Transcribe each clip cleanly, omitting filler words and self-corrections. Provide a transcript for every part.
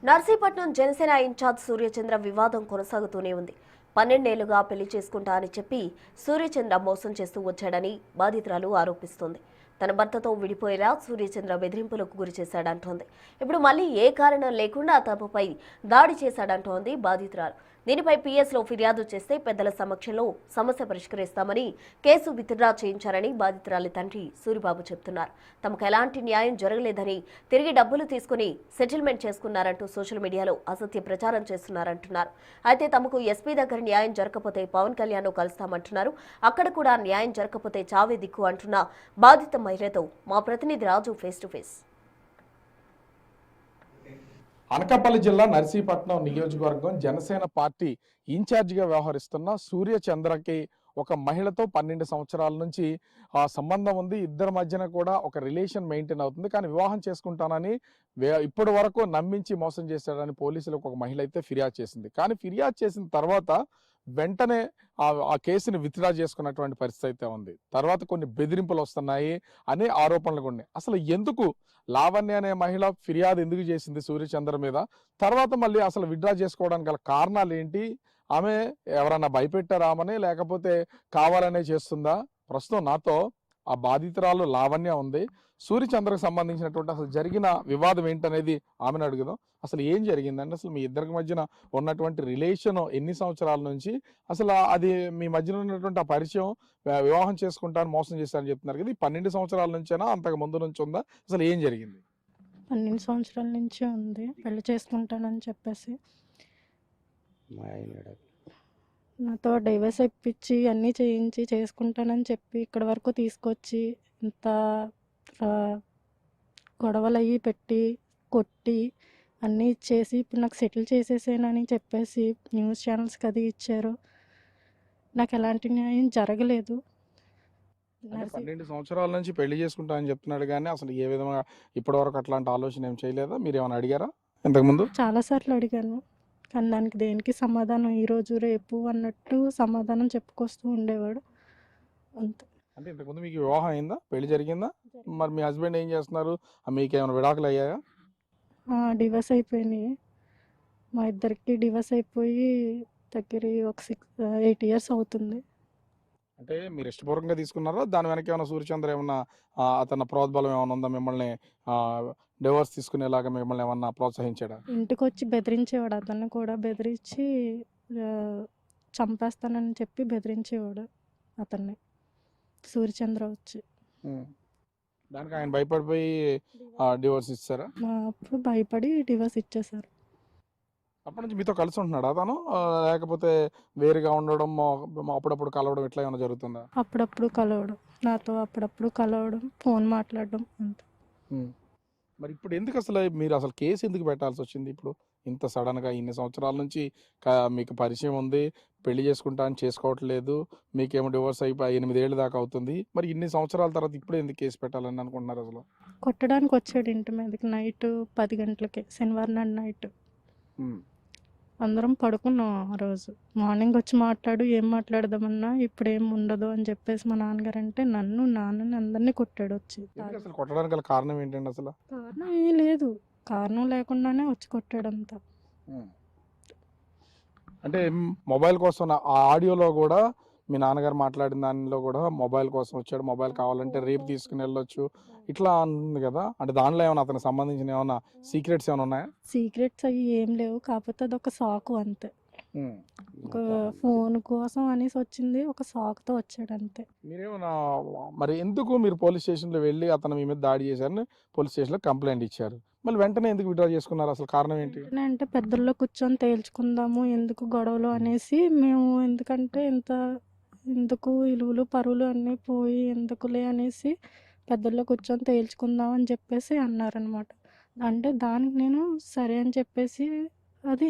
Narsipatnam Janasena incharge Suryachandra వివాదం కొనసాగుతూనే ఉంది. 12 ఏళ్లుగా పెళ్లి చేసుకుంటా అని చెప్పి సూర్యచంద్ర మోసం చేస్తూ వచ్చాడని బాధితురాలు ఆరోపిస్తోంది. తన భర్తతో విడిపోయేలా సూర్యచంద్ర బెదిరింపులకు గురి చేశాడంటోంది. ఇప్పుడు మళ్లీ ఏ కారణం లేకుండా తమపై దాడి చేశాడంటోంది బాధితురాలు. దీనిపై పిఎస్లో ఫిర్యాదు చేస్తే పెద్దల సమక్షంలో సమస్య పరిష్కరిస్తామని కేసు విత్డ్రా చేయించారని బాధితురాలి తండ్రి సూరిబాబు చెబుతున్నారు. తమకు ఎలాంటి న్యాయం జరగలేదని, తిరిగి డబ్బులు తీసుకుని సెటిల్మెంట్ చేసుకున్నారంటూ సోషల్ మీడియాలో అసత్య ప్రచారం చేస్తున్నారంటున్నారు. అయితే తమకు ఎస్పీ దగ్గర న్యాయం జరగకపోతే పవన్ కళ్యాణ్ కలుస్తామంటున్నారు. అక్కడ కూడా న్యాయం జరగకపోతే చావే దిక్కు అంటున్న బాధిత మహిళతో మా ప్రతినిధి రాజు ఫేస్ టు ఫేస్. అనకాపల్లి జిల్లా నర్సీపట్నం నియోజకవర్గం జనసేన పార్టీ ఇన్ఛార్జిగా వ్యవహరిస్తున్న సూర్యచంద్రకి ఒక మహిళతో 12 సంవత్సరాల నుంచి ఆ సంబంధం ఉంది. ఇద్దరి మధ్యన కూడా ఒక రిలేషన్ మెయింటైన్ అవుతుంది. కానీ వివాహం చేసుకుంటానని ఇప్పటి వరకు నమ్మించి మోసం చేశాడని పోలీసులకు ఒక మహిళ అయితే ఫిర్యాదు చేసింది. కానీ ఫిర్యాదు చేసిన తర్వాత వెంటనే ఆ కేసుని విత్డ్రా చేసుకున్నటువంటి పరిస్థితి అయితే ఉంది. తర్వాత కొన్ని బెదిరింపులు వస్తున్నాయి అనే ఆరోపణలు ఉన్నాయి. అసలు ఎందుకు లావణ్య అనే మహిళ ఫిర్యాదు ఎందుకు చేసింది సూర్యచంద్ర మీద? తర్వాత మళ్ళీ అసలు విత్డ్రా చేసుకోవడానికి గల కారణాలు ఏంటి? ఆమె ఎవరన్నా భయపెట్టారా ఆమెని, లేకపోతే కావాలనే చేస్తుందా? ప్రస్తుతం నాతో ఆ బాధితురాలు లావణ్య ఉంది. సూర్యచంద్రకు సంబంధించినటువంటి అసలు జరిగిన వివాదం ఏంటనేది ఆమెను అడుగుదాం. అసలు ఏం జరిగిందండి? అసలు మీ ఇద్దరికి మధ్యన ఉన్నటువంటి రిలేషన్ ఎన్ని సంవత్సరాల నుంచి? అసలు అది మీ మధ్యన ఉన్నటువంటి ఆ పరిచయం, వివాహం చేసుకుంటాను మోసం చేశారని చెప్తున్నారు కదా, 12 సంవత్సరాల నుంచేనా అంతకు ముందు నుంచి ఉందా? అసలు ఏం జరిగింది? 12 సంవత్సరాల నుంచే ఉంది. పెళ్లి చేసుకుంటానని చెప్పేసి నాతో డైవర్స్ ఇప్పించి అన్నీ చేయించి చేసుకుంటానని చెప్పి ఇక్కడ వరకు తీసుకొచ్చి ఇంత గొడవలు అయ్యి పెట్టి కొట్టి అన్నీ ఇచ్చేసి ఇప్పుడు నాకు సెటిల్ చేసేసానని చెప్పేసి న్యూస్ ఛానల్స్కి అది ఇచ్చారు. నాకు ఎలాంటి న్యాయం జరగలేదు. 12 సంవత్సరాల నుంచి పెళ్లి చేసుకుంటా అని చెప్తున్నాడు, కానీ అసలు ఏ విధంగా ఇప్పటి వరకు అట్లాంటి ఆలోచన ఏం చేయలేదా? మీరు ఏమైనా అడిగారా ఇంతకుముందు? చాలాసార్లు అడిగాను, కానీ దానికి దేనికి సమాధానం ఈరోజు రేపు అన్నట్టు సమాధానం చెప్పుకొస్తూ ఉండేవాడు అంతే. అంటే ఇంతకుముందు మీకు వివాహం అయిందా? పెళ్లి జరిగిందా? మరి మీ హస్బెండ్ ఏం చేస్తున్నారు? మీకు ఏమైనా విడాకులు అయ్యాయా? డివర్స్ అయిపోయినాయి. మా ఇద్దరికి డివర్స్ అయిపోయి దగ్గర ఒక 8 ఇయర్స్ అవుతుంది. అంటే మీరు ఇష్టపూర్వకంగా తీసుకున్నారా? దాని వెనక ఏమైనా సూర్యచంద్ర ఏమన్నా అతని ప్రోద్బలం ఏమైనా ఉందా? మిమ్మల్ని డివోర్స్ తీసుకునేలాగా మిమ్మల్ని ఏమన్నా ప్రోత్సహించాడా? ఇంటికి వచ్చి బెదిరించేవాడు. అతన్ని కూడా బెదిరించి చంపేస్తానని చెప్పి బెదిరించేవాడు అతన్ని, సూర్యచంద్ర వచ్చి. దానికి ఆయన భయపడిపోయి డివోర్స్ ఇచ్చారా? అప్పుడు భయపడి డివోర్స్ ఇచ్చేసారు. అప్పటి నుంచి మీతో కలిసి ఉంటున్నాడా అతను, లేకపోతే వేరుగా ఉండడం, అప్పుడప్పుడు కలవడం ఇట్లా ఏమైనా జరుగుతుందా? అప్పుడప్పుడు కలవడం, నాతో అప్పుడప్పుడు కలవడం, ఫోన్ మాట్లాడడం అంతే. మరి ఇప్పుడు ఎందుకు అసలు మీరు అసలు కేసు ఎందుకు పెట్టాల్సి వచ్చింది ఇప్పుడు ఇంత సడన్గా? ఇన్ని సంవత్సరాల నుంచి మీకు పరిచయం ఉంది, పెళ్లి చేసుకుంటా అని చేసుకోవట్లేదు, మీకేమో డివోర్స్ అయిపోయి 8 ఏళ్ళ దాకా అవుతుంది. మరి ఇన్ని సంవత్సరాల తర్వాత ఇప్పుడు ఎందుకు కేసు పెట్టాలని అనుకుంటున్నారు? అసలు కొట్టడానికి వచ్చాడు ఇంటి మీదకి నైట్ 10 గంటలకి, శనివారం నాడు నైట్. అందరం పడుకున్నాం ఆ రోజు. మార్నింగ్ వచ్చి మాట్లాడు, ఏం మాట్లాడదామన్నా ఇప్పుడు ఏం ఉండదు అని చెప్పేసి మా నాన్నగారు అంటే నన్ను నాన్నని అందరినీ కొట్టాడు వచ్చి. అసలు కొట్టడానికి గల కారణం ఏంటండి? అసలు కారణం ఏం లేదు, కారణం లేకుండానే వచ్చి కొట్టాడు అంతా. అంటే మొబైల్ కోసం ఆ ఆడియోలో కూడా మీ నాన్నగారు మాట్లాడిన దానిలో కూడా మొబైల్ కోసం వచ్చాడు, మొబైల్ కావాలంటే రేపు తీసుకుని వెళ్ళొచ్చు ఇట్లా ఉంది కదా. అంటే దానిలో ఏమైనా అతనికి సంబంధించిన ఏమైనా సీక్రెట్స్ ఏమైనా ఉన్నాయా? సీక్రెట్స్ అవి ఏం లేవు, కాకపోతే అదొక సాకు అంతే. ఒక ఫోన్ కోసం అనేసి వచ్చింది, ఒక సాకుతో వచ్చాడు అంతే. మీరేమన్నా మరి ఎందుకు మీరు పోలీస్ స్టేషన్లో వెళ్ళి అతను మీ మీద దాడి చేశారని పోలీస్ స్టేషన్లో కంప్లైంట్ ఇచ్చారు, మళ్ళీ వెంటనే ఎందుకు విత్డ్రా చేసుకున్నారు? అసలు కారణం ఏంటి? అంటే పెద్దల్లో కూర్చొని తేల్చుకుందాము ఎందుకు గొడవలు అనేసి మేము, ఎందుకంటే ఎందుకు ఇలువలు పరువులు అన్నీ పోయి ఎందుకులే అనేసి పెద్దల్లో కూర్చొని తేల్చుకుందాం అని చెప్పేసి అన్నారనమాట. అంటే దానికి నేను సరే అని చెప్పేసి అది,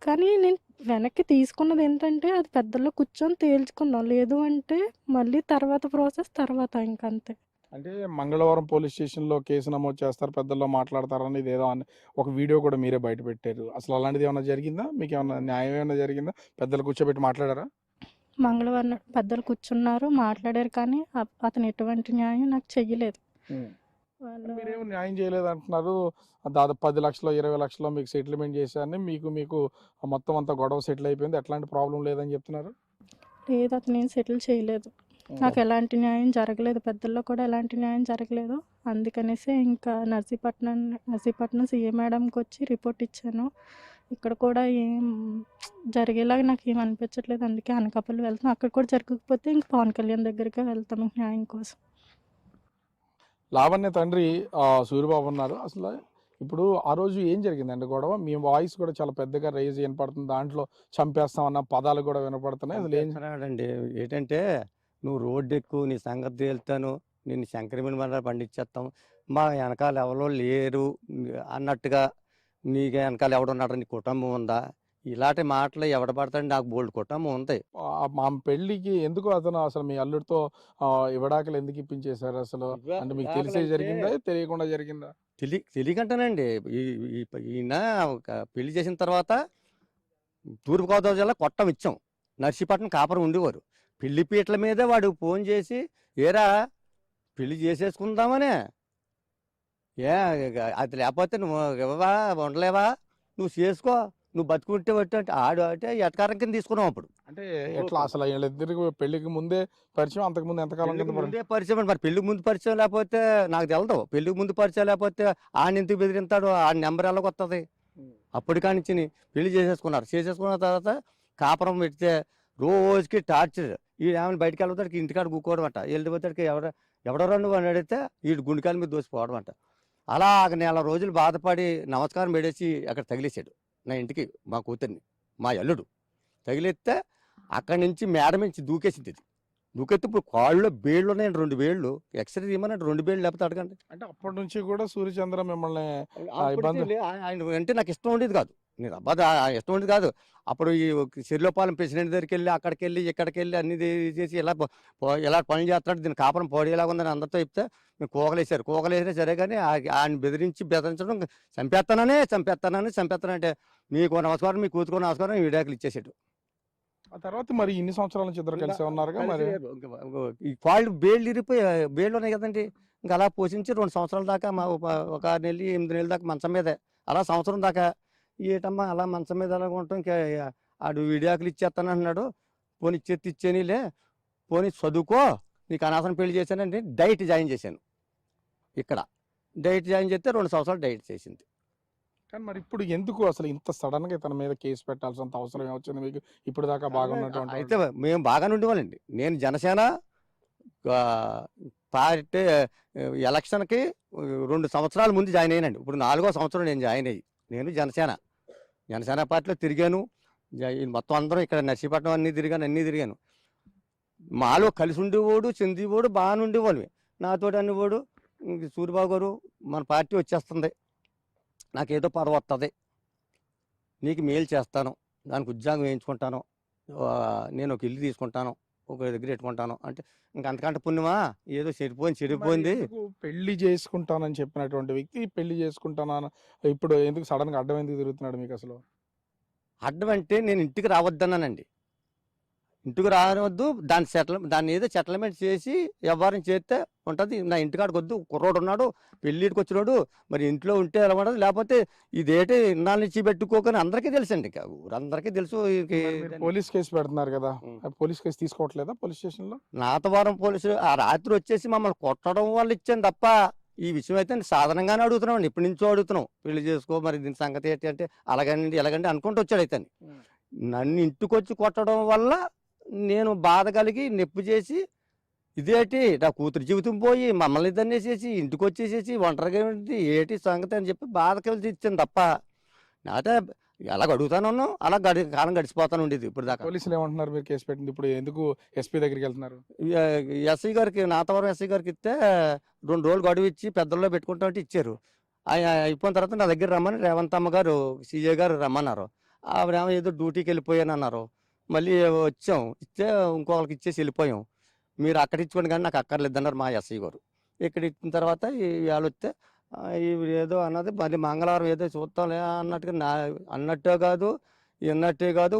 కానీ నేను వెనక్కి తీసుకున్నది ఏంటంటే అది పెద్దల్లో కూర్చొని తేల్చుకుందాం, లేదు అంటే మళ్ళీ తర్వాత ప్రాసెస్ తర్వాత ఇంకంతే. అంటే మంగళవారం పోలీస్ స్టేషన్లో కేసు నమోదు చేస్తారు, పెద్దల్లో మాట్లాడతారని ఇదేదో ఒక వీడియో కూడా మీరే బయట పెట్టారు. అసలు అలాంటిది ఏమైనా జరిగిందా? మీకు ఏమైనా న్యాయం ఏమైనా జరిగిందా? పెద్దలు కూర్చోబెట్టి మాట్లాడారా? మంగళవారం పెద్దలు కూర్చున్నారు, మాట్లాడారు, కానీ అతను ఎటువంటి న్యాయం నాకు చెయ్యలేదు. వాళ్ళ మీరేమో న్యాయం చేయలేదు అంటున్నారు. దాదాపు 10 లక్షలు 20 లక్షలు మీకు సెటిల్మెంట్ చేశారని, మీకు మొత్తం అంతా గొడవ సెటిల్ అయిపోయింది, ఎట్లాంటి ప్రాబ్లం లేదని చెప్తున్నారు. లేదు, అతను ఏం సెటిల్ చేయలేదు. నాకు ఎలాంటి న్యాయం జరగలేదు, పెద్దల్లో కూడా ఎలాంటి న్యాయం జరగలేదు. అందుకనేసి ఇంకా నర్సీపట్నం సీఏ మేడంకి వచ్చి రిపోర్ట్ ఇచ్చాను. ఇక్కడ కూడా ఏం జరిగేలాగా నాకు ఏం అనిపించట్లేదు. అందుకే అనకాపల్లి వెళ్తాం. అక్కడ కూడా జరగకపోతే ఇంక పవన్ కళ్యాణ్ దగ్గరికి వెళ్తాం ఇంక న్యాయం కోసం. లావణ్య తండ్రి సూరిబాబు ఉన్నారు. అసలు ఇప్పుడు ఆ రోజు ఏం జరిగిందండి గొడవ? మీ వాయిస్ కూడా చాలా పెద్దగా రైజ్ వినపడుతుంది, దాంట్లో చంపేస్తామన్న పదాలు కూడా వినపడుతున్నాయి. అసలు ఏం అండి ఏంటంటే, నువ్వు రోడ్డు ఎక్కువ, నీ సంగతి తేలుతాను, నేను శంకరమణి మండల పండించేస్తాం, మా వెనకాల ఎవరో లేరు అన్నట్టుగా, నీకు వెనకాల ఎవడున్నాడు, నీ కుటుంబం ఉందా, ఇలాంటి మాటలు ఎవడ పడతాడు, నాకు బోల్డ్ కుటుంబం ఉంది. మా పెళ్లికి ఎందుకు అతను అసలు మీ అల్లుడితో ఇవ్వడాకలు ఎందుకు ఇప్పించేశారు అసలు? అంటే మీకు తెలిసే జరిగిందా, తెలియకుండా జరిగిందా? తెలియకంటానండి. ఈయన పెళ్లి చేసిన తర్వాత తూర్పుగోదావరి జిల్లా కొట్టం ఇచ్చాం, నర్సీపట్నం కాపురం ఉండేవారు. పెళ్లి పీటల మీదే వాడు ఫోన్ చేసి, ఏరా పెళ్లి చేసేసుకుందామనే, అది లేకపోతే నువ్వు ఇవ్వవా, ఉండలేవా, నువ్వు చేసుకో, నువ్వు బతుకుంటే బట్టి అంటే ఆడు అంటే ఎటకారం కింద తీసుకున్నాం. అప్పుడు అంటే ఎట్లా అసలు వీళ్ళిద్దరికి పెళ్లికి ముందే పరిచయం, అంతకుముందు ఎంతకాలం కింద ముందే పరిచయం? మరి పెళ్లికి ముందు పరిచయం లేకపోతే నాకు తెలదు. పెళ్లికి ముందు పరిచయం లేకపోతే ఆడిని ఎందుకు బెదిరింతాడు, ఆడి నెంబర్ ఎలాగ వస్తుంది? అప్పటి కానించి పెళ్లి చేసేసుకున్న తర్వాత కాపురం పెడితే రోజుకి టార్చర్. ఏమైనా బయటకు వెళ్ళిపోతాడికి ఇంటికాడ కూకోవడం అంట, వెళ్ళిపోతాడికి ఎవడో నువ్వు అని అడిగితే వీడు గుండెకాయల మీద దోసిపోవడం అంట. అలాగ నెల రోజులు బాధపడి నమస్కారం పెడేసి అక్కడ తగిలేసాడు నా ఇంటికి, మా కూతుర్ని, మా అల్లుడు తగిలేస్తే అక్కడి నుంచి మేడ నుంచి దూకేసింది. ఇది దూకెత్తే ఇప్పుడు కాళ్ళలో బేళ్ళు ఉన్నాయండి, 2 వేళ్ళు ఎక్స్రే తీయమనంటే 2 వేళ్ళు లేకపోతే అడగండి. అంటే అప్పటి నుంచి కూడా సూర్యచంద్ర మిమ్మల్ని ఆయన అంటే నాకు ఇష్టం ఉండేది కాదు, నేను అబ్బాయి ఇష్టం ఉండేది కాదు. అప్పుడు ఈ సిరిలోపాలెం ప్రెసిడెంట్ దగ్గరికి వెళ్ళి, అక్కడికి వెళ్ళి, ఇక్కడికి వెళ్ళి అన్ని చేసి ఇలా పనులు చేస్తున్నాడు, దీని కాపురం పోడేలాగా ఉందని అందరితో చెప్తే మేము కోకలేసినా సరే, కానీ ఆయన బెదిరించడం, చంపేస్తానంటే మీకు నమస్కారం, మీ కూతురు నమస్కారం, విడాకులు ఇచ్చేసాడు. ఆ తర్వాత మరి ఇన్ని సంవత్సరాల నుంచి ఇద్దరు కలిసి ఉన్నారుగా మరి. ఈ కాళ్ళు బేళ్ళు ఇరిగిపోయి, బేళ్ళు ఉన్నాయి కదండి, ఇంకా అలా పోషించి 2 సంవత్సరాల దాకా ఒక 6 నెలలు 8 నెలల దాకా మంచం మీదే, అలా సంవత్సరం దాకా ఏటమ్మా అలా మంచం మీద అలా ఉంటాం. ఇంకా ఆడు విడాకులు ఇచ్చేస్తానంటున్నాడు. పోనీ ఇచ్చేనిలే, పోనీ చదువుకో, నీకు అనవసరం పెళ్లి చేశానండి. డైట్ జాయిన్ చేశాను ఇక్కడ. డైట్ జాయిన్ చేస్తే 2 సంవత్సరాలు డైట్ చేసింది. కానీ మరి ఇప్పుడు ఎందుకు అసలు ఇంత సడన్ గా తన మీద కేసు పెట్టాల్సినంత అవసరం ఏమొచ్చింది మీకు? ఇప్పుడు దాకా బాగున్నటువంటి అయితే మేము బాగానే ఉండేవాళ్ళండి. నేను జనసేన పార్టీ ఎలక్షన్కి 2 సంవత్సరాల ముందు జాయిన్ అయ్యానండి. ఇప్పుడు 4వ సంవత్సరం నేను జాయిన్ అయ్యి. నేను జనసేన పార్టీలో తిరిగాను. మొత్తం అందరం ఇక్కడ నర్సీపట్నం అన్నీ తిరిగాను. మాలో కలిసి ఉండేవాడు, చెందేవాడు, బాగానే ఉండేవాళ్ళు. నాతో అనేవాడు, సూరిబాబు గారు మన పార్టీ వచ్చేస్తుంది, నాకేదో పదవి వస్తుంది, నీకు మేలు చేస్తాను, దానికి ఉద్యోగం వేయించుకుంటాను, నేను ఒక ఇల్లు తీసుకుంటాను, ఒక దగ్గర పెట్టుకుంటాను అంటే, ఇంక అంతకంటే పుణ్యమా, ఏదో చెడిపోయింది. పెళ్లి చేసుకుంటానని చెప్పినటువంటి వ్యక్తి పెళ్లి చేసుకుంటాను ఇప్పుడు ఎందుకు సడన్ గా అడ్డం ఎందుకు తిరుగుతున్నాడు మీకు అసలు? అడ్డం అంటే నేను ఇంటికి రావద్దన్నానండి. ఇంటికి రావద్దు, దాన్ని ఏదో సెటిల్మెంట్ చేసి వ్యవహారం చేస్తే ఉంటుంది. నా ఇంటికాడికి వద్దు, కుర్రోడు ఉన్నాడు, పెళ్ళిడికి వచ్చినాడు, మరి ఇంట్లో ఉంటే ఎలా ఉండదు, లేకపోతే ఇదేంటి ఇన్నాళ్ళ నుంచి పెట్టుకోకని అందరికీ తెలుసండి, ఊరందరికీ తెలుసు. పోలీస్ కేసు పెడుతున్నారు కదా, పోలీస్ కేసు తీసుకోవట్లేదా పోలీస్ స్టేషన్ లో? నాతవరం పోలీసులు ఆ రాత్రి వచ్చేసి మమ్మల్ని కొట్టడం వల్ల ఇచ్చాను తప్ప, ఈ విషయం అయితే సాధారణంగానే అడుగుతున్నాం, ఇప్పటి నుంచో అడుగుతున్నాం, పెళ్లి చేసుకో, మరి దీని సంగతి ఏంటి అంటే అలాగండి ఎలాగండి అనుకుంటూ వచ్చాడు. అయితే నన్ను ఇంటికి వచ్చి కొట్టడం వల్ల నేను బాధ కలిగి నొప్పి చేసి, ఇదేంటి నా కూతురు జీవితం పోయి మమ్మల్ని ఇద్దరిని వేసేసి ఇంటికి వచ్చేసేసి ఒంటరిగా ఏంటి సంగతి అని చెప్పి బాధ కలిసి ఇచ్చాను తప్ప, అయితే అలాగ అడుగుతాను, అలా కాలం గడిచిపోతాను ఉండేది. ఇప్పుడు దాకా పోలీసులు ఏమంటున్నారు మీరు కేసు పెట్టింది? ఇప్పుడు ఎందుకు ఎస్పీ దగ్గరికి వెళ్తున్నారు? ఎస్ఐ గారికి, నాతవరం ఎస్ఐ గారికి ఇస్తే 2 రోజులు గడువు ఇచ్చి పెద్దల్లో పెట్టుకుంటామంటే ఇచ్చారు. అయిపోయిన తర్వాత నా దగ్గర రమ్మని రేవంత్ అమ్మ గారు, సీఏ గారు రమ్మన్నారు. ఆవిడేమో ఏదో డ్యూటీకి వెళ్ళిపోయాను అన్నారు. మళ్ళీ వచ్చాం, ఇస్తే ఇంకొకరికి ఇచ్చేసి వెళ్ళిపోయాం. మీరు అక్కడ ఇచ్చుకోండి కానీ నాకు అక్కర్లేదు అన్నారు మా ఎస్ఐ గారు. ఇక్కడ ఇచ్చిన తర్వాత వాళ్ళు వస్తే ఏదో అన్నది, మళ్ళీ మంగళవారం ఏదో చూస్తాంలే అన్నట్టుగా, అన్నట్టే కాదు విన్నట్టే కాదు,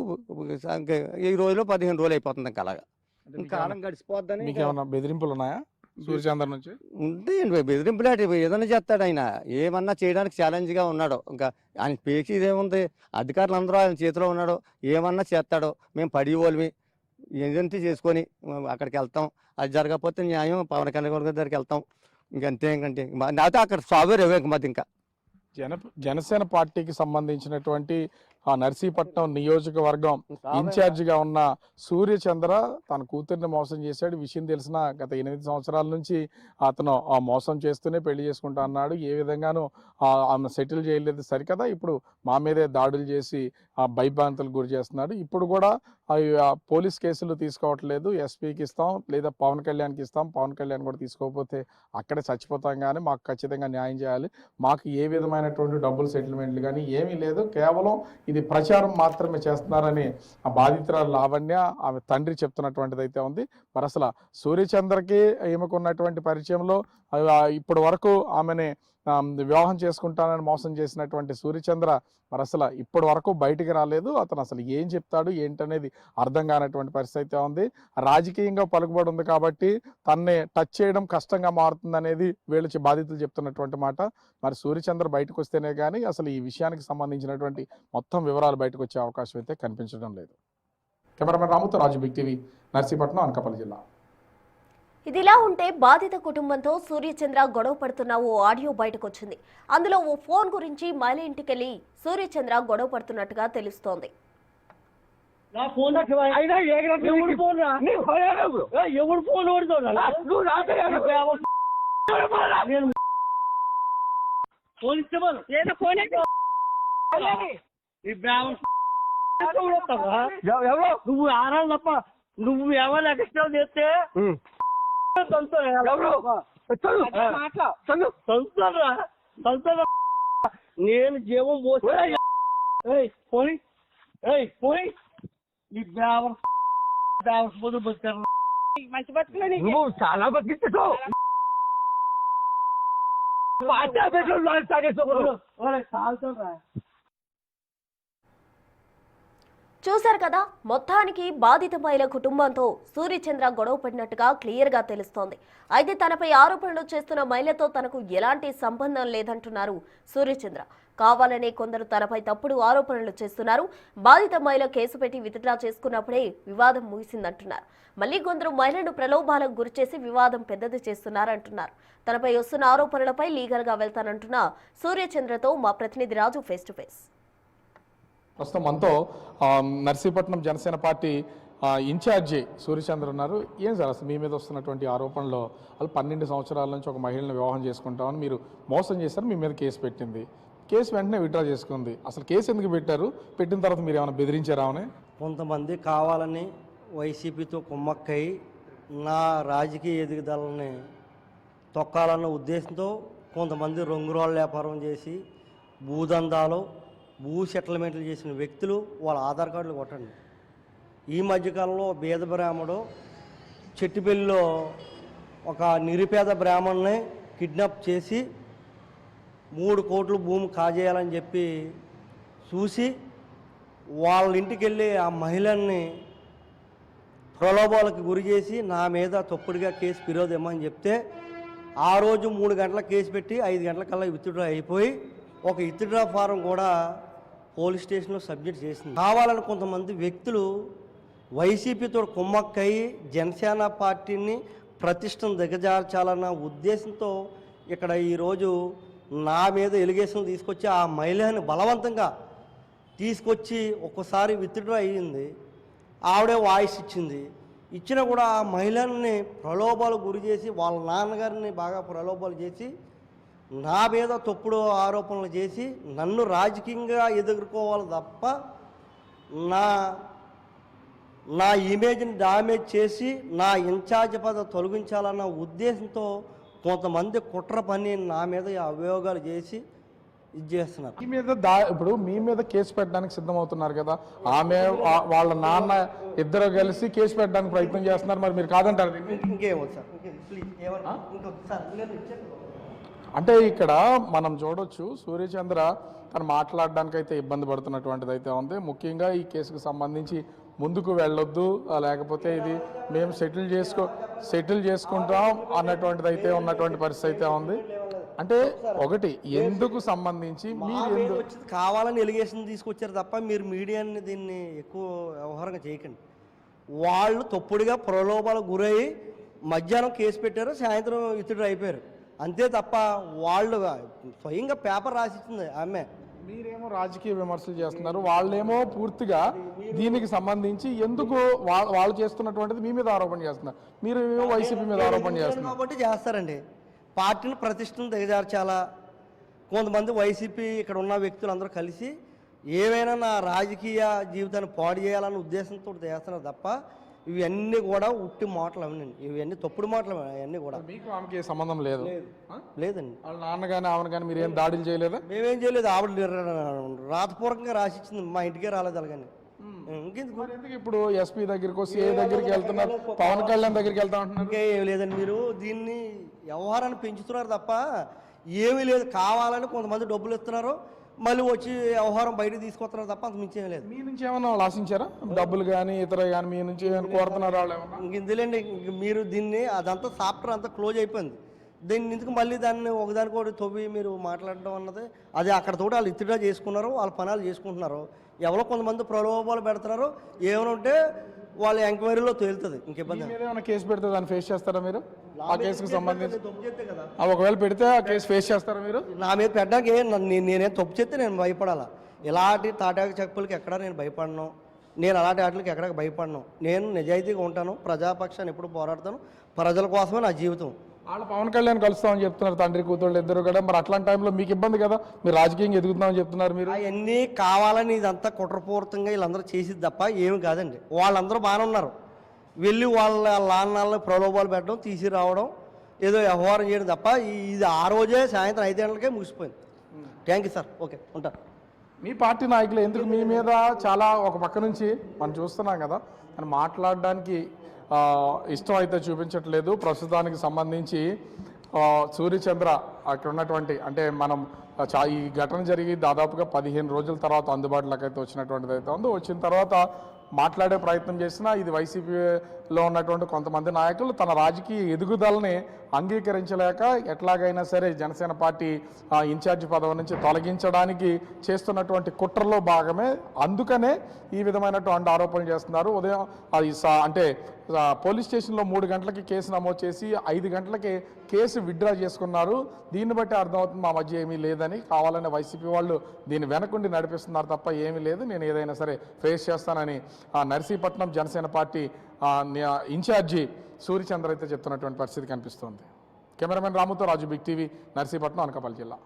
ఈ రోజులో 15 రోజులు అయిపోతుంది. ఇంకా అలాగా ఇంకా కాలం గడిచిపోద్దని. మీకు ఏమన్నా బెదిరింపులు ఉన్నాయా? సూర్యచంద్ర నుంచి? ఉంటాయండి బెదిరింపులు ఏదైనా చేస్తాడు ఆయన, ఏమన్నా చేయడానికి ఛాలెంజ్గా ఉన్నాడు. ఇంకా ఆయన పేచేది ఏముంది, అధికారులు అందరూ ఆయన చేతిలో ఉన్నాడు, ఏమన్నా చేస్తాడు. మేము పడిపోలేమి ఏదంటే చేసుకొని అక్కడికి వెళ్తాం, అది జరగకపోతే న్యాయం పవన్ కళ్యాణ్ గారి దగ్గరికి వెళ్తాం, ఇంకంతే. ఇంకంటే నాతో అక్కడ సాగురు మాది ఇంకా. జనసేన పార్టీకి సంబంధించినటువంటి నర్సీపట్నం నియోజకవర్గం ఇన్ఛార్జిగా ఉన్న సూర్యచంద్ర తన కూతుర్ని మోసం చేశాడు. విషయం తెలిసిన గత 8 సంవత్సరాల నుంచి అతను మోసం చేస్తూనే పెళ్లి చేసుకుంటా అన్నాడు. ఏ విధంగానూ ఆమె సెటిల్ చేయలేదు సరికదా, ఇప్పుడు మా మీదే దాడులు చేసి భయభ్రాంతులకు గురి చేస్తున్నాడు. ఇప్పుడు కూడా పోలీస్ కేసులు తీసుకోవట్లేదు, ఎస్పీకి ఇస్తాం లేదా పవన్ కళ్యాణ్కి ఇస్తాం, పవన్ కళ్యాణ్ కూడా తీసుకోకపోతే అక్కడే చచ్చిపోతాం, కానీ మాకు ఖచ్చితంగా న్యాయం చేయాలి, మాకు ఏ విధమైనటువంటి డబ్బులు సెటిల్మెంట్లు కానీ ఏమీ లేదు, కేవలం ఇది ప్రచారం మాత్రమే చేస్తున్నారని ఆ బాధితురాలు లావణ్య ఆమె తండ్రి చెప్తున్నటువంటిది అయితే ఉంది. మరి అసలు సూర్యచంద్రకి ఈమెకున్నటువంటి పరిచయంలో ఇప్పటి వరకు ఆమెని వివాహం చేసుకుంటానని మోసం చేసినటువంటి సూర్యచంద్ర మరి అసలు ఇప్పటి వరకు బయటికి రాలేదు. అతను అసలు ఏం చెప్తాడు ఏంటనేది అర్థం కానటువంటి పరిస్థితి అయితే ఉంది. రాజకీయంగా పలుకుబడి ఉంది కాబట్టి తన్నే టచ్ చేయడం కష్టంగా మారుతుంది అనేది వీళ్ళు బాధితులు చెప్తున్నటువంటి మాట. మరి సూర్యచంద్ర బయటకు వస్తేనే కానీ అసలు ఈ విషయానికి సంబంధించినటువంటి మొత్తం వివరాలు బయటకు వచ్చే అవకాశం అయితే కనిపించడం లేదు. కెమెరామెన్ రాముతో రాజు, బిగ్ టీవీ, నర్సీపట్నం, అనకాపల్లి జిల్లా. ఇదిలా ఉంటే బాధిత కుటుంబంతో సూర్యచంద్ర గొడవ పడుతున్న ఓ ఆడియో బయటకు వచ్చింది. అందులో ఓ ఫోన్ గురించి మహిళ ఇంటికెళ్లి సూర్యచంద్ర గొడవ పడుతున్నట్టుగా తెలుస్తోంది. నువ్వు ఆరాలు తప్ప నువ్వు ఎవరు ఎక్స్ట్రా చేస్తే నేను జీవం పోయి పోయి మంచి బతుకులని నువ్వు చాలా బతికించు. చూశారు కదా, మొత్తానికి బాధిత మహిళ కుటుంబంతో సూర్యచంద్ర గొడవ పడినట్టుగా క్లియర్గా తెలుస్తోంది. అయితే తనపై ఆరోపణలు చేస్తున్న మహిళతో తనకు ఎలాంటి సంబంధం లేదంటున్నారు సూర్యచంద్ర. కావాలనే కొందరు తనపై తప్పుడు ఆరోపణలు చేస్తున్నారు. బాధిత మహిళ కేసు పెట్టి విత్డ్రా చేసుకున్నప్పుడే వివాదం ముగిసిందంటున్నారు. మళ్లీ కొందరు మహిళను ప్రలోభాలకు గురిచేసి వివాదం పెద్దది చేస్తున్నారంటున్నారు. తనపై వస్తున్న ఆరోపణలపై లీగల్గా వెళ్తానంటున్న సూర్యచంద్రతో మా ప్రతినిధి రాజు ఫేస్ టు ఫేస్. ప్రస్తుతం మనతో నర్సీపట్నం జనసేన పార్టీ ఇన్ఛార్జి సూర్యచంద్ర ఉన్నారు. ఏం సార్ అసలు మీ మీద వస్తున్నటువంటి ఆరోపణలో వాళ్ళు 12 సంవత్సరాల నుంచి ఒక మహిళను వివాహం చేసుకుంటామని మీరు మోసం చేశారు, మీ మీద కేసు పెట్టింది, కేసు వెంటనే విత్డ్రా చేసుకుంది. అసలు కేసు ఎందుకు పెట్టారు, పెట్టిన తర్వాత మీరు ఏమైనా బెదిరించారా? కొంతమంది కావాలని వైసీపీతో కుమ్మక్కై నా రాజకీయ ఎదుగుదలని తొక్కాలన్న ఉద్దేశంతో కొంతమంది రంగురాళ్ళ వ్యాపారం చేసి భూదందాలు భూ సెటిల్మెంట్లు చేసిన వ్యక్తులు వాళ్ళ ఆధార్ కార్డులు కొట్టండి. ఈ మధ్యకాలంలో బీద బ్రాహ్మడు చెట్టుపల్లిలో ఒక నిరుపేద బ్రాహ్మణ్ణి కిడ్నాప్ చేసి 3 కోట్ల భూమి కాజేయాలని చెప్పి చూసి వాళ్ళ ఇంటికి వెళ్ళి ఆ మహిళల్ని ప్రలోభాలకు గురి చేసి నా మీద తప్పుడుగా కేసు ఫిర్యాదు ఇవ్వమని చెప్తే ఆ రోజు 3 గంటల కేసు పెట్టి 5 గంటలకల్లా విత్డ్రా అయిపోయి ఒక విత్డ్రా ఫారం కూడా పోలీస్ స్టేషన్లో సబ్మిట్ చేసింది. కావాలని కొంతమంది వ్యక్తులు వైసీపీతో కుమ్మక్కయి జనసేన పార్టీని ప్రతిష్టను దిగజార్చాలన్న ఉద్దేశంతో ఇక్కడ ఈరోజు నా మీద ఎలిగేషన్ తీసుకొచ్చి ఆ మహిళని బలవంతంగా తీసుకొచ్చి ఒక్కసారి విత్డ్రా అయ్యింది. ఆవిడే వాయిస్ ఇచ్చింది, ఇచ్చినా కూడా ఆ మహిళల్ని ప్రలోభాలు గురి చేసి వాళ్ళ నాన్నగారిని బాగా ప్రలోభాలు చేసి నా మీద తప్పుడు ఆరోపణలు చేసి నన్ను రాజకీయంగా ఎదుర్కోవాలి తప్ప నా ఇమేజ్ని డామేజ్ చేసి నా ఇన్ఛార్జ్ పదవి తొలగించాలన్న ఉద్దేశంతో కొంతమంది కుట్ర పని నా మీద అభియోగాలు చేసి ఇది చేస్తున్నారు. మీ మీద ఇప్పుడు మీ మీద కేసు పెట్టడానికి సిద్ధమవుతున్నారు కదా, ఆమె వాళ్ళ నాన్న ఇద్దరు కలిసి కేసు పెట్టడానికి ప్రయత్నం చేస్తున్నారు, మరి మీరు కాదంటారు? ఇంకేమో సార్ ప్లీజ్ సార్. అంటే ఇక్కడ మనం చూడొచ్చు సూర్యచంద్ర తను మాట్లాడడానికైతే ఇబ్బంది పడుతున్నటువంటిది అయితే ఉంది. ముఖ్యంగా ఈ కేసుకు సంబంధించి ముందుకు వెళ్ళొద్దు, లేకపోతే ఇది మేము సెటిల్ చేసుకుంటాం అన్నటువంటిది అయితే ఉన్నటువంటి పరిస్థితి అయితే ఉంది. అంటే ఒకటి ఎందుకు సంబంధించి మీరు వచ్చింది కావాలని ఎలిగేషన్ తీసుకొచ్చారు తప్ప మీరు మీడియాని దీన్ని ఎక్కువ వ్యవహారంగా చేయకండి. వాళ్ళు తప్పుడుగా ప్రలోభాలకు గురయ్యి మధ్యాహ్నం కేసు పెట్టారు, సాయంత్రం ఇతడు అయిపోయారు అంతే తప్ప వాళ్ళు స్వయంగా పేపర్ రాసిచ్చింది ఆమె. మీరేమో రాజకీయ విమర్శలు చేస్తున్నారు, వాళ్ళేమో పూర్తిగా దీనికి సంబంధించి ఎందుకు వాళ్ళు చేస్తున్నటువంటిది మీ మీద ఆరోపణ చేస్తున్నారు, మీరు వైసీపీ మీద ఆరోపణ చేస్తున్నారు కాబట్టి చేస్తారండి. పార్టీని ప్రతిష్టను దిగజార్చాలా, కొంతమంది వైసీపీ ఇక్కడ ఉన్న వ్యక్తులందరూ కలిసి ఏవైనా నా రాజకీయ జీవితాన్ని పాడు చేయాలన్న ఉద్దేశంతో చేస్తున్నారు తప్ప ఇవన్నీ కూడా ఉట్టి మాటలు అవనండి, ఇవన్నీ తప్పుడు మాటలు అవన్నీ కూడా. మీకు ఆమెకి సంబంధం లేదు? లేదండి. వాళ్ళ నాన్న కానీ ఆమెను కానీ మీరు ఏం దాడులు చేయలేదా? మేమేం చేయలేదు, ఆవిడ రాతపూర్వకంగా రాసిచ్చింది, మా ఇంటికే రాలేదు అలాగని. ఇంకెందుకు ఇప్పుడు ఎస్పీ దగ్గరికి సిఐ దగ్గరికి వెళ్తున్నారు, పవన్ కళ్యాణ్ దగ్గరికి వెళ్తా ఉంటున్నారు. ఏమి లేదండి, మీరు దీన్ని వ్యవహారాన్ని పెంచుతున్నారు తప్ప ఏమీ లేదు. కావాలని కొంతమంది డబ్బులు ఇస్తున్నారు, మళ్ళీ వచ్చి వ్యవహారం బయటకు తీసుకొస్తున్నారు తప్ప అంత మించి ఏం లేదు. మీ నుంచి ఏమన్నా వాళ్ళు ఆశించారా డబ్బులు కానీ ఇతర కానీ? మీ నుంచి ఏమైనా కోరుతున్నారు వాళ్ళు ఏమన్నా? ఇందులేండి, మీరు దీన్ని అదంతా సాఫ్ట్వేర్ అంతా క్లోజ్ అయిపోయింది. దీన్ని ఎందుకు మళ్ళీ దాన్ని ఒకదానికోటి తవ్వి మీరు మాట్లాడడం అన్నది అది అక్కడ తోటి వాళ్ళు ఇతడిగా చేసుకున్నారు, వాళ్ళ పనాలు చేసుకుంటున్నారు. ఎవరో కొంతమంది ప్రలోభాలు పెడుతున్నారు, ఏమైనా ఉంటే వాళ్ళ ఎంక్వైరీలో తేలుతుంది. ఇంకెబ్బంది ఏమైనా కేసు పెడితే దాన్ని ఫేస్ చేస్తారా మీరు? ఆ కేసుకు సంబంధించి ఒకవేళ పెడితే ఆ కేసు ఫేస్ చేస్తారా మీరు? నా మీద పెట్టడానికి నేనేం తప్పు చేస్తే నేను భయపడాలా? ఇలాంటి తాటాకు చెప్పులకి ఎక్కడ నేను భయపడను, నేను అలాంటి వాటికి ఎక్కడ భయపడను. నేను నిజాయితీగా ఉంటాను, ప్రజాపక్షాన్ని ఎప్పుడు పోరాడతాను, ప్రజల కోసమే నా జీవితం. వాళ్ళు పవన్ కళ్యాణ్ కలుస్తామని చెప్తున్నారు, తండ్రి కూతుళ్ళు ఇద్దరు కూడా. మరి అట్లాంటి టైంలో మీకు ఇబ్బంది కదా, మీరు రాజకీయంగా ఎదుగుతున్నామని చెప్తున్నారు. మీరు అవన్నీ కావాలని ఇదంతా కుట్రపూరితంగా వీళ్ళందరూ చేసేది తప్ప ఏమి కాదండి. వాళ్ళందరూ బాగానే ఉన్నారు, వెళ్ళి వాళ్ళ లాన్నాళ్ళ ప్రలోభాలు పెట్టడం, తీసుకురావడం, ఏదో వ్యవహారం చేయడం తప్ప ఇది ఆ రోజే సాయంత్రం 5 గంటలకే ముగిసిపోయింది. థ్యాంక్ యూ సార్, ఓకే ఉంటా. మీ పార్టీ నాయకులు ఎందుకు మీ మీద చాలా ఒక పక్క నుంచి మనం చూస్తున్నాం కదా అని మాట్లాడడానికి ఇష్టం అయితే చూపించట్లేదు. ప్రస్తుతానికి సంబంధించి సూర్యచంద్ర అక్కడ ఉన్నటువంటి అంటే మనం ఈ ఘటన జరిగి దాదాపుగా 15 రోజుల తర్వాత అందుబాటులోకి అయితే వచ్చినటువంటిది అయితే ఉందో, వచ్చిన తర్వాత మాట్లాడే ప్రయత్నం చేసినా ఇది వైసీపీలో ఉన్నటువంటి కొంతమంది నాయకులు తన రాజకీయ ఎదుగుదలని అంగీకరించలేక ఎట్లాగైనా సరే జనసేన పార్టీ ఇన్ఛార్జి పదవి నుంచి తొలగించడానికి చేస్తున్నటువంటి కుట్రలో భాగమే. అందుకనే ఈ విధమైనటువంటి ఆరోపణలు చేస్తున్నారు. ఉదయం అంటే పోలీస్ స్టేషన్లో 3 గంటలకి కేసు నమోదు చేసి 5 గంటలకి కేసు విత్డ్రా చేసుకున్నారు. దీన్ని బట్టి అర్థమవుతుంది మా మధ్య ఏమీ లేదని. కావాలనే వైసీపీ వాళ్ళు దీన్ని వెనకుండి నడిపిస్తున్నారు తప్ప ఏమీ లేదు, నేను ఏదైనా సరే ఫేస్ చేస్తానని నర్సీపట్నం జనసేన పార్టీ ఇన్ఛార్జి సూర్యచంద్ర అయితే చెప్తున్నటువంటి పరిస్థితి కనిపిస్తోంది. కెమెరామెన్ రాముతో రాజు, బిగ్ టీవీ, నర్సీపట్నం, అనకాపల్లి జిల్లా.